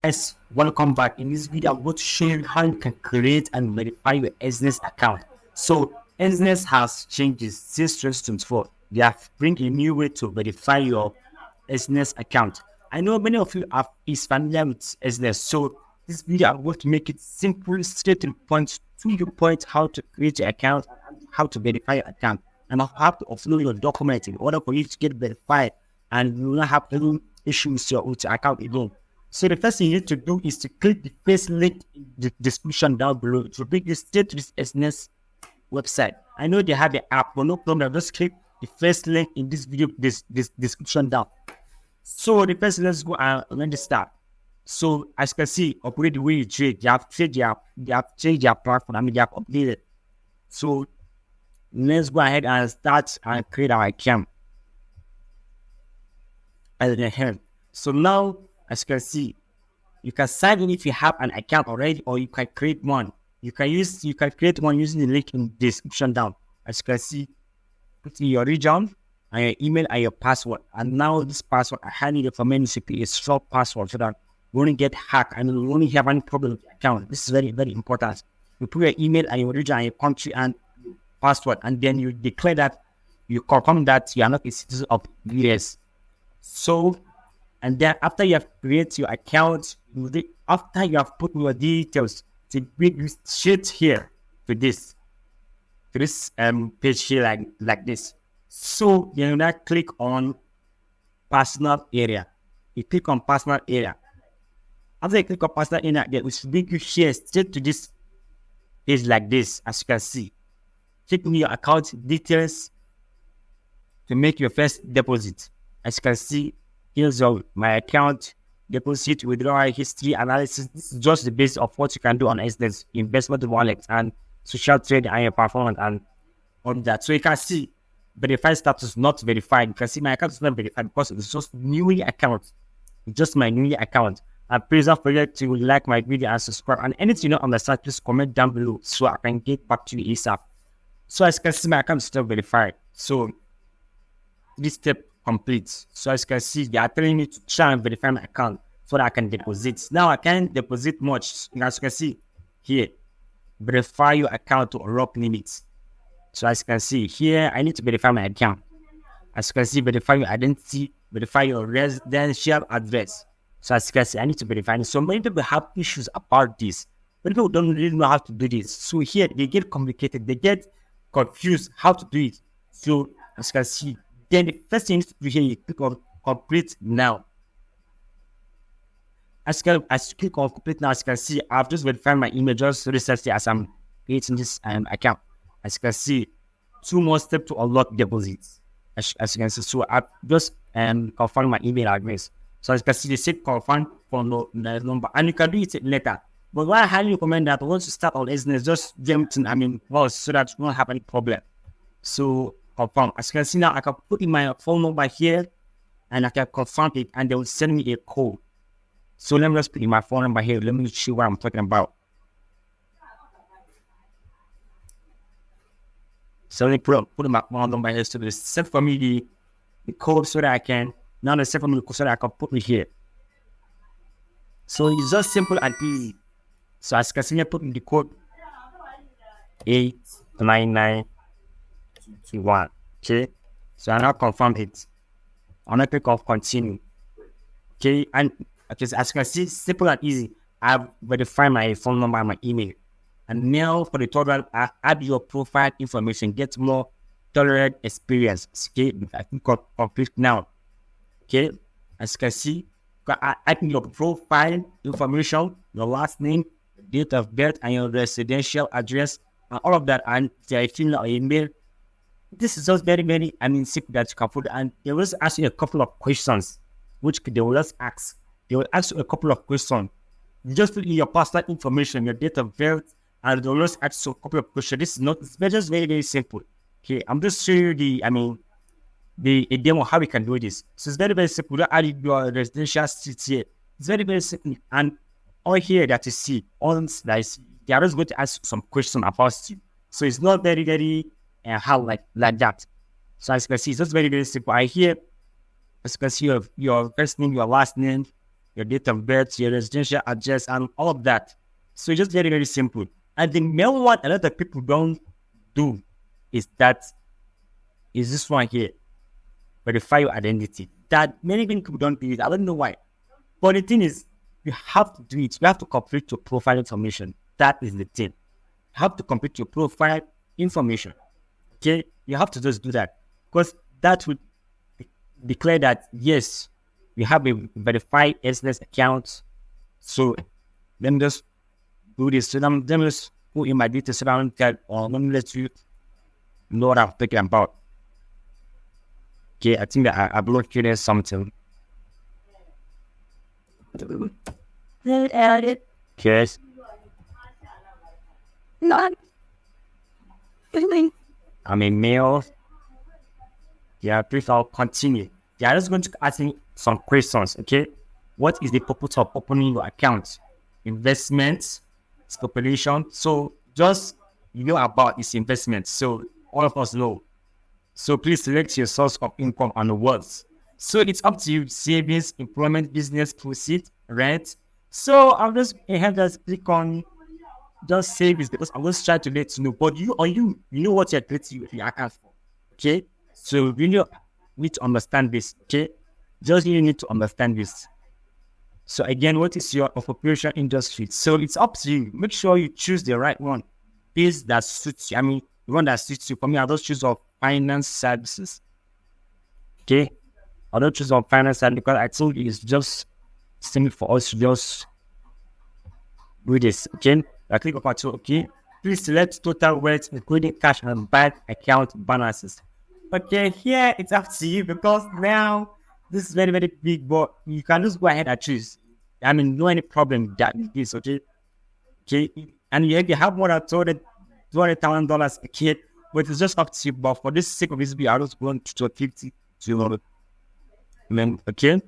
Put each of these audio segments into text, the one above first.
Guys, welcome back. In this video, I'm going to show you how you can create and verify your Exness account. So, Exness has changes since 2024. They have bring a new way to verify your Exness account. I know many of you is familiar with Exness, so this video I'm going to make it simple, straight to the point, to the point, how to create your account, how to verify your account, and how to upload your document in order for you to get verified, and you will not have any issues with your account again. So the first thing you need to do is to click the first link in the description down below. It will bring you straight to this Exness website. I know they have the app, but no problem. Just click the first link in this video, this description down. So the first, let's go and register. So as you can see, operate the way you trade. They have changed their platform. I mean, they have updated. So let's go ahead and start and create our account. So now, as you can see, you can sign in if you have an account already, or you can create one. You can create one using the link in the description down. As you can see, put in your region and your email and your password. And now this password, I highly recommend you to create a strong password so that you won't get hacked and you won't have any problem with your account. This is very, very important. You put your email and your region and your country and password, and then you declare that you confirm that you are not a citizen of US. So, and then after you have created your account, after you have put your details, to bring you straight here to this page here like this. So you now click on personal area. You click on personal area. After you click on personal area, it will bring you here straight to this page like this, as you can see. Click on your account details to make your first deposit. As you can see, here's my account, deposit, withdrawal history analysis. This is just the base of what you can do on Exness, investment wallet, and social trade and your performance and on that. So you can see verified status not verified. You can see my account is not verified because it's just newly account. It's just my newly account. And please don't forget to like my video and subscribe. And anything you don't understand, please comment down below so I can get back to you ASAP. So as you can see, my account is still verified. So this step complete. So as you can see, they are telling me to try and verify my account so that I can deposit. Now I can't deposit much. As you can see here, verify your account to unlock limits. So as you can see here, I need to verify my account. As you can see, verify your identity, verify your residential address. So as you can see, I need to verify. So many people have issues about this. Many people don't really know how to do this. So here they get complicated, they get confused how to do it. So as you can see, then the first thing you need to do here, you click on complete now. As you click on complete now, as you can see, I've just verified my email just recently as I'm creating this account. As you can see, 2 more steps to unlock deposits. As you can see, so I've just confirmed my email address. So as you can see, they say confirm for the number, and you can do it later. But what I highly recommend that once you start on Exness, just jump in, so that you won't have any problem. So confirm. As you can see now, I can put in my phone number here and I can confirm it, and they will send me a code. So let me just put in my phone number here. Let me see what I'm talking about. So let me put in my phone number here. So they send for me the code so that I can, now they send for me the code so that I can put it here. So it's just simple and easy. So as you can see, I put in the code 89921. Okay, so I now confirm it. I'm gonna click off continue. Okay, and okay, so as you can see, simple and easy. I've verified my phone number and my email. And now for the tutorial, I add your profile information, get more tolerant experience. Okay, I think complete now. Okay, as you can see, add your profile information, your last name, date of birth, and your residential address, and all of that, and they fill out email. This is just very, very, simple that you can put, and they will just ask you a couple of questions, which they will just ask. They will ask you a couple of questions. You just put in your personal information, your date of birth, and they will just ask you a couple of questions. This is not, it's just very, very simple. Okay, I'm just showing you a demo how we can do this. So it's very, very simple. You add your residential street here. It's very, very simple. And all here that you see, they are just going to ask some questions about you. So it's not very, very hard like that. So as you can see, it's just very, very simple. I here, as you can see, your first name, your last name, your date of birth, your residential address, and all of that. So it's just very, very simple. And the main one a lot of people don't do is this one here. Verify your identity. That many people don't do it. I don't know why. But the thing is, you have to do it. You have to complete your profile information. That is the thing. You have to complete your profile information. Okay? You have to just do that. Because that would declare that, yes, you have a verified Exness account. So let me just do this. So let me just put in my details around that, or let me let you know what I'm thinking about. Okay, I think that I blocked you there something. Yes. I'm a male. Yeah, please I'll continue. They are just going to ask me some questions, okay? What is the purpose of opening your account? Investments, speculation. So just you know about this investment. So all of us know. So please select your source of income and words. So it's up to you: savings, employment, business, proceed, rent. So I'll just click on just savings because I'm just trying to let you know. But you know what you're creating your account for. Okay? So you need to understand this. Okay? Just you need to understand this. So again, what is your occupation industry? So it's up to you. Make sure you choose the right one. This that suits you. I mean, the one that suits you. For me, I'll just choose of finance services. Okay? I don't choose on finance services because I told you it's just simple for us to just do this. Okay? I click on two. Okay? Please select total wealth, including cash and bank account balances. Okay, here it's up to you because now this is very, very big, but you can just go ahead and choose. I mean, no any problem that is, okay? Okay, and you have more than $200,000 a kid, but it's just up to you. But for this sake of this video, I'll just go on to 50 to okay?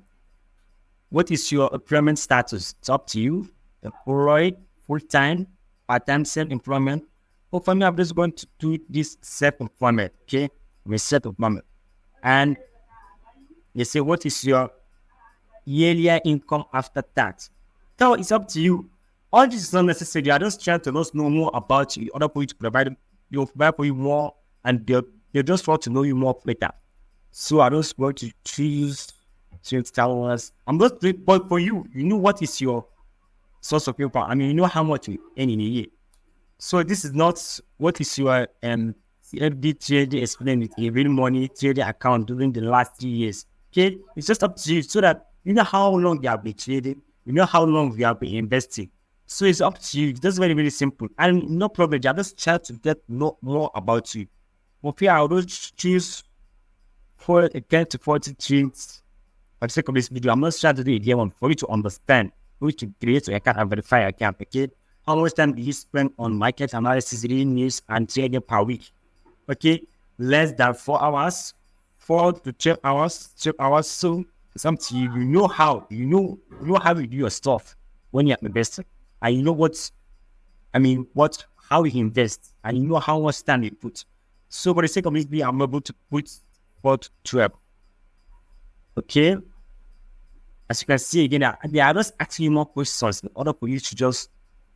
What is your employment status? It's up to you. Employed, full-time, part-time, self-employment. But for me, I'm just going to do this self-employment, okay? Self-employment. And they say, what is your yearly income after tax? So it's up to you. All this is not necessary. I just trying to know more about you. Other people to provide for you more, and they just want to know you more better. So I just want to choose to tell us. I'm just doing, but for you, you know what is your source of income. I mean, you know how much you earn in a year. So this is not what is your CFD trading explained with a real money trading account during the last 3 years. Okay, it's just up to you so that you know how long you have been trading, you know how long you have been investing. So it's up to you. It's just very, very simple. And no problem. I just try to get know more about you. But here I'll just choose for 10 to 40 trades for the sake of this video. I'm not trying to do it here one for you to understand, for you to create your account and verify your account. Okay, how much time do you spend on market analysis, reading news, and trading per week? Okay, less than 4 hours, 4 to 12 hours, 12 hours. So it's up to you. You know how you do your stuff when you're investing, and you know how you invest, and you know how much time you put. So for the sake of this video, I'm able to put 4 to 12. Okay, as you can see again, they are just asking you more questions in order for you to just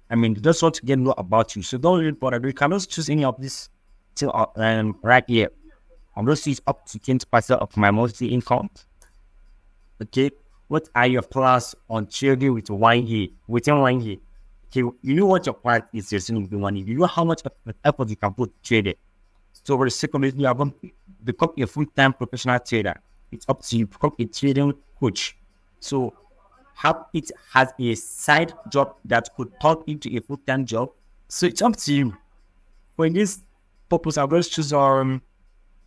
want to get more about you. So don't really bother. You can just choose any of this till right here. I'm just use up to 20% of my monthly income. Okay, what are your plans on trading within 1 year? Okay, you know what your plan is within 1 year. You know how much effort you can put to trade it. So for the sake of this, you are going to become a full-time professional trader. It's up to you. Become a trading coach. So it has a side job that could turn into a full-time job. So it's up to you. For this purpose, I'll just choose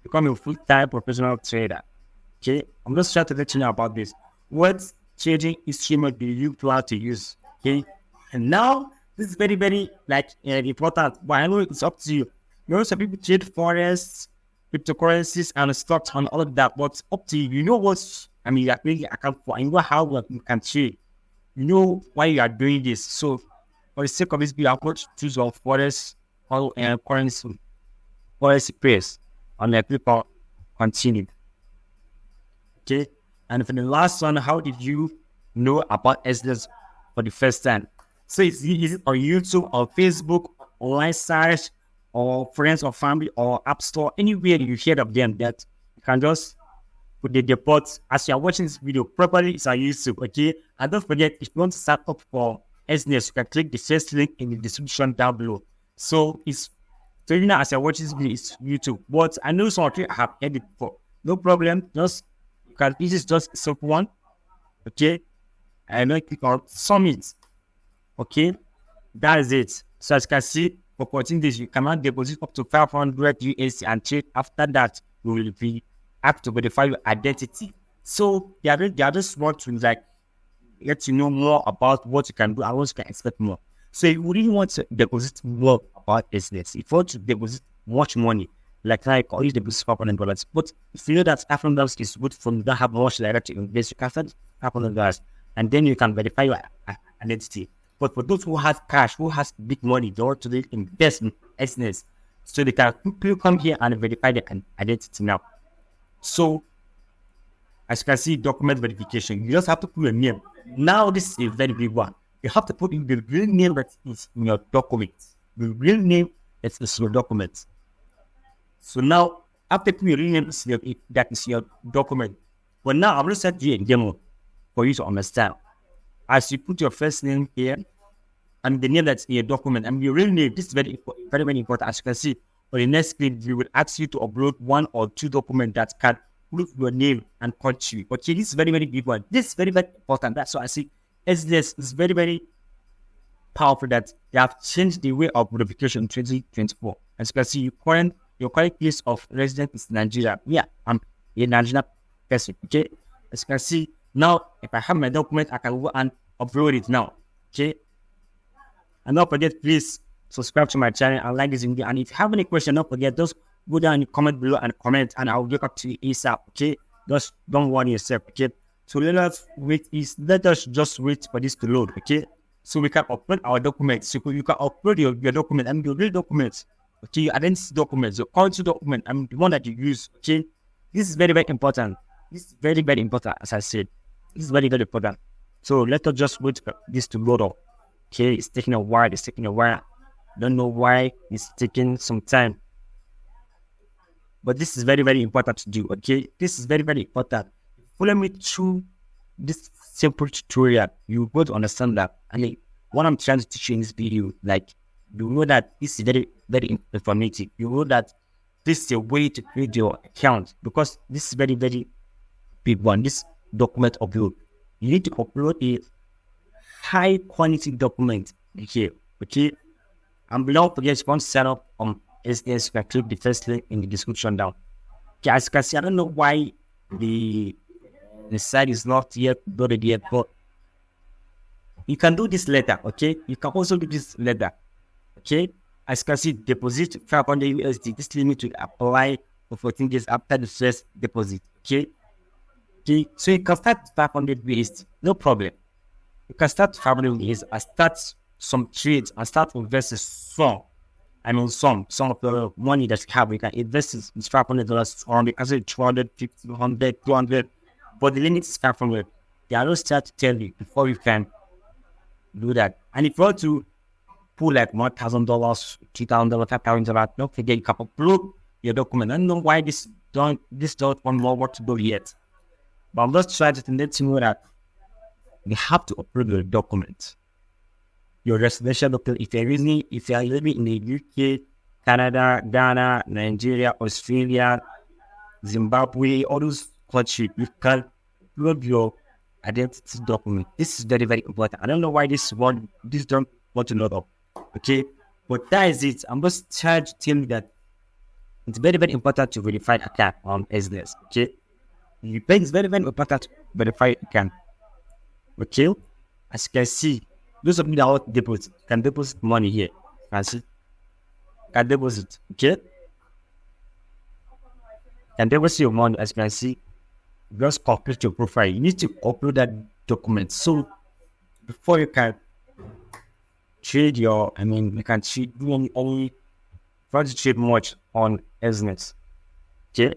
become a full-time professional trader. Okay, I'm just trying to let you know about this. What trading instrument do you plan to use? Okay, and now this is very, very important. But I know it's up to you. You know, some people trade forex, cryptocurrencies, and stocks and all of that. But it's up to you. You know what you are really account for. And you know how you can trade. You know why you are doing this. So for the sake of this video, I'm going to choose on forex or currency pairs. And let people continue. Okay, and for the last one, how did you know about Exness for the first time. So is it on YouTube or Facebook, online search, or friends or family or app store, anywhere you hear of them, that you can just put the report as you are watching this video properly. It's on YouTube, okay? And don't forget, if you want to sign up for Exness, you can click the first link in the description down below. So it's so you know, as you're watching this video, it's YouTube. But I know some of you have edited before. No problem. Just you can. This is just a simple one, okay? And then click on submit. Okay, that is it. So as you can see, for putting this, you cannot deposit up to 500 USD and check. After that, you will be asked to verify your identity. So they are just want to like get to know more about what you can do and what you can expect more. So if you really want to deposit more about business, if you want to deposit much money, like I call you deposit $500. But if you know that $500 is good for you don't have much like that to invest, you can start $500 and then you can verify your identity. But for those who have cash, who has big money, they want to invest in Exness, so they can quickly come here and verify their identity now. So as you can see, document verification, you just have to put your name. Now this is a very big one. You have to put in the real name that is in your document. The real name that is your document. So now, after putting your real name that is your document, but now I'm going to set you a demo for you to understand. As you put your first name here, and the name that's in your document, and your real name, this is very, very, very important. As you can see, on the next screen, we will ask you to upload 1 or 2 documents that can prove your name and country. Okay, this is very, very big one. This is very, very important. That's why I see Exness is very, very powerful that they have changed the way of verification in 2024. As you can see, your current place of residence is Nigeria. Yeah, I'm a Nigerian person. Okay, as you can see, now if I have my document, I can go and upload it now. Okay, and don't forget, please subscribe to my channel and like this video. And if you have any question, don't forget, just go down in the comment below and comment, and I'll get up to you ASAP. Okay, just don't worry yourself. Okay, so let us just wait for this to load. Okay, so we can upload our documents. So you can upload your document and your real documents. Okay, your identity documents, your country document, and the one that you use. Okay, this is very, very important. This is very, very important. As I said, this is very, very important. So let us just wait for this to load up. Okay, it's taking a while. Don't know why it's taking some time, but this is very, very important to do. Okay, this is very, very important. Follow me through this simple tutorial. You will understand that. I mean, what I'm trying to teach you in this video, like, you know that this is very, very informative. You know that this is a way to create your account, because this is very, very big one. This document upload, you need to upload a high quality document here. Okay, and below, forget, if you want to set up on Exness, you can click the first link in the description down. Okay, as you can see, I don't know why the site is not yet loaded yet, but you can do this later. Okay, you can also do this later. Okay, as you can see, deposit 500 USD. This limit to apply for 14 days after the first deposit. Okay, so you can start 500 USD, no problem. You can start 500 USD and start some trades and start investing some of the money that you have. You can invest in $500, or you can say 250, 100, 200, but the limit is 500. They are not start to tell you before you can do that. And if you want to pull like $1,000, $2,000, $5,000, don't forget, you can upload your document. I don't know why this don't want more work to do yet, but I'm just trying to let you know that you have to upload your document, your residential document. If you're living in the UK, Canada, Ghana, Nigeria, Australia, Zimbabwe, all those countries, you can upload your identity document. This is very, very important. I don't know why this don't want to load up. Okay, but that is it. I'm just trying to tell you that it's very, very important to verify account on Exness. Okay, it's very, very important to verify account. Okay, as you can see, those of you that want deposit can deposit money here. Can deposit. Okay, can deposit your money. As you can see, just complete your profile. You need to upload that document. So before you can trade you can trade only try to trade much on Exness. Okay,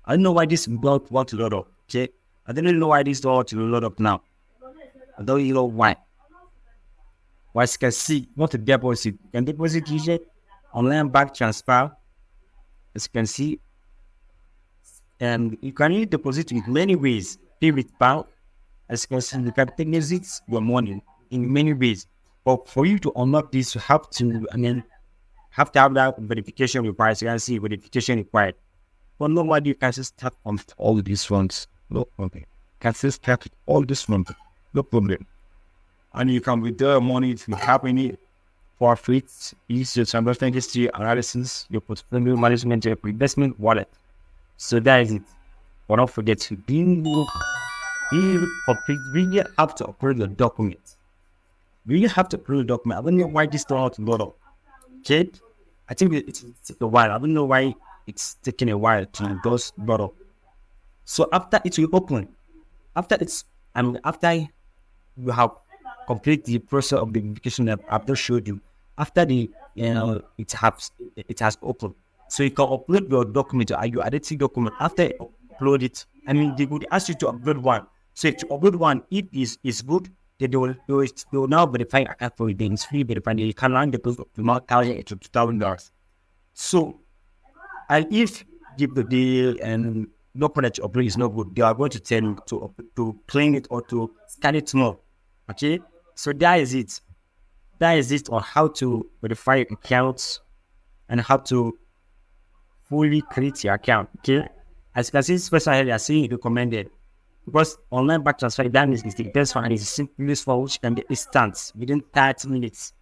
I don't know why this block want to load up. Okay, I didn't know why this door to load up now. I don't even know why. As you can see, you want to deposit. You can deposit using online bank transfer. As you can see, and you can really deposit in many ways. Pay with bank. As you can see, you can deposit your money in many ways. But for you to unlock this, you have to, have to have that verification required. So you can see verification required. But normally you can just start on all these ones. No problem. You can just start with all this ones. No problem. And you can withdraw money if you have any profits, use your transaction history analysis, your portfolio management, your investment wallet. So that is it. But don't forget to really have to upload the document. Really have to upload the document. I don't know why this turned out to load up. Okay? I think it's taking a while. I don't know why it's taking a while to just load up. So after it will open, after you have complete the process of the verification that I've just showed you. After it has opened, so you can upload your document or your identity document. After you upload it, they would ask you to upload one. So if you upload one, if is good, then they will now verify account for you. Then it's free verifying. You can run the deposit of $1,000 to $2,000. So, and if the document you upload is not good, they are going to tell you to clean it or to scan it more. Okay, so that is it. That is it on how to verify your accounts and how to fully create your account. Okay, as you can see, this person here, they are saying recommended because online bank transfer, that is the best one and it's the simplest one which can be instant within 30 minutes.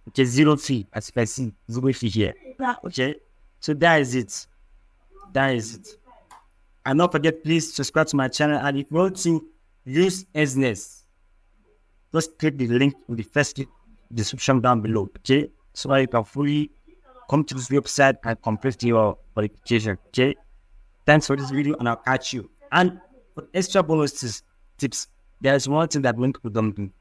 Okay, zero fee, as you can see, zero fee here. Okay, so that is it. That is it. And don't forget, please subscribe to my channel. And if you want to use Exness, just click the link in the first description down below, okay? So that you can fully come to this website and complete your verification, okay? Thanks for this video, and I'll catch you. And for extra bonus tips, there's one thing that won't put them in.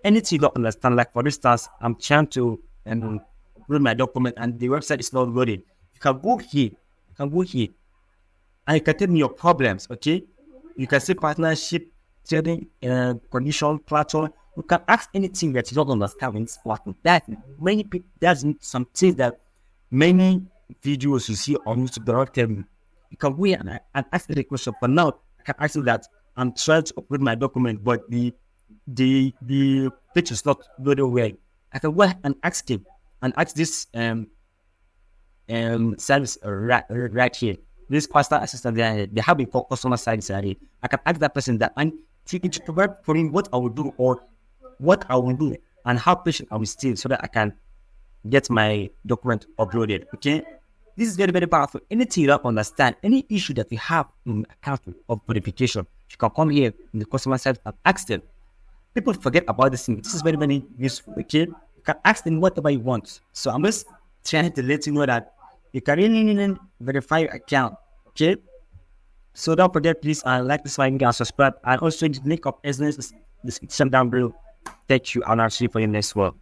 Anything you don't understand, like for instance, I'm trying to upload my document and the website is not loading. You can go here, and you can tell me your problems, okay? You can say partnership, trading, condition, platform. You can ask anything that you don't understand in this platform. There's some things that many videos you see on YouTube don't tell me. You can go here and ask the question. But now I can ask you that I'm trying to upload my document, but the page is not loaded well. I can go ahead and ask him and ask this service right here. This personal assistant, they have a customer service area. I can ask that person that, and it should provide for me what I will do or what I will do and how patient I will stay so that I can get my document uploaded. Okay, this is very, very powerful. Anything you don't understand, any issue that you have in account of verification, you can come here in the customer service and ask them. People forget about this thing. This is very, very useful. Okay, you can ask them whatever you want. So I'm just trying to let you know that you can really verify your account. Okay, so don't forget, please like this video and subscribe, and also the link of Exness description down below. Thank you, and I'll see you for your next one.